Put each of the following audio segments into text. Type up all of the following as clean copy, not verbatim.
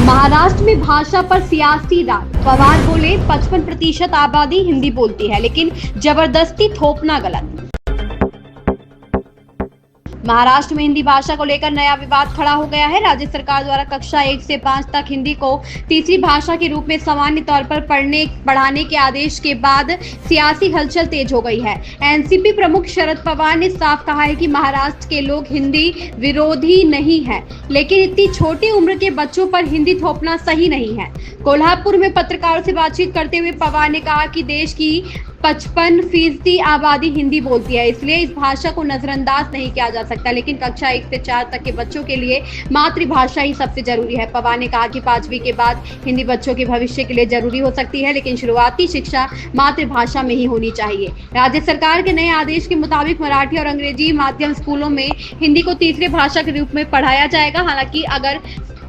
महाराष्ट्र में भाषा पर सियासी राज। पवार बोले 55% आबादी हिंदी बोलती है, लेकिन जबरदस्ती थोपना गलत। महाराष्ट्र में हिंदी भाषा को लेकर नया विवाद खड़ा हो गया है। राज्य सरकार द्वारा कक्षा 1 से 5 तक हिंदी को तीसरी भाषा के रूप में सामान्य तौर पर पढ़ाने के आदेश के बाद सियासी हलचल तेज हो गई है। एनसीपी प्रमुख शरद पवार ने साफ कहा है कि महाराष्ट्र के लोग हिंदी विरोधी नहीं है, लेकिन इतनी छोटी उम्र के बच्चों पर हिंदी थोपना सही नहीं है। कोल्हापुर में पत्रकारों से बातचीत करते हुए पवार ने कहा कि देश की 55% आबादी हिंदी बोलती है, इसलिए इस भाषा को नजरअंदाज नहीं किया जा सकता, लेकिन कक्षा 1 से 4 तक के बच्चों के लिए मातृभाषा ही सबसे जरूरी है। पवार ने कहा कि 5वीं के बाद हिंदी बच्चों के भविष्य के लिए जरूरी हो सकती है, लेकिन शुरुआती शिक्षा मातृभाषा में ही होनी चाहिए। राज्य सरकार के नए आदेश के मुताबिक मराठी और अंग्रेजी माध्यम स्कूलों में हिंदी को तीसरी भाषा के रूप में पढ़ाया जाएगा। हालांकि अगर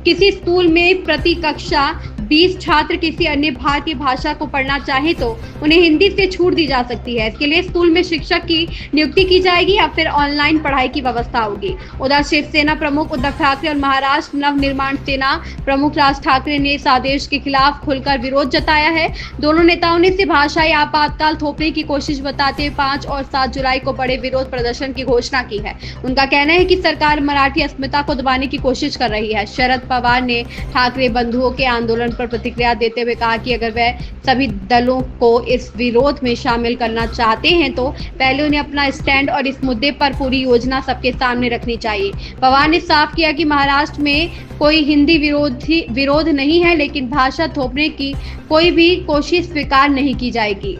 किसी स्कूल में प्रति कक्षा 20 छात्र किसी अन्य भारतीय भाषा को पढ़ना चाहे तो उन्हें हिंदी से छूट दी जा सकती है। इसके लिए स्कूल में शिक्षक की नियुक्ति की जाएगी या फिर ऑनलाइन पढ़ाई की व्यवस्था होगी। उधर शिवसेना प्रमुख उद्धव ठाकरे और महाराष्ट्र नवनिर्माण सेना प्रमुख राज ठाकरे ने इस आदेश के खिलाफ खुलकर विरोध जताया है। दोनों नेताओं ने इसे भाषाई आपातकाल थोपने की कोशिश बताते हुए 5 और 7 जुलाई को बड़े विरोध प्रदर्शन की घोषणा की है। उनका कहना है कि सरकार मराठी अस्मिता को दबाने की कोशिश कर रही है। शरद पवार ने ठाकरे बंधुओं के आंदोलन पर प्रतिक्रिया देते हुए कहा कि अगर वह सभी दलों को इस विरोध में शामिल करना चाहते हैं तो पहले उन्हें अपना स्टैंड और इस मुद्दे पर पूरी योजना सबके सामने रखनी चाहिए। पवार ने साफ किया कि महाराष्ट्र में कोई हिंदी विरोध नहीं है, लेकिन भाषा थोपने की कोई भी कोशिश स्वीकार नहीं की जाएगी।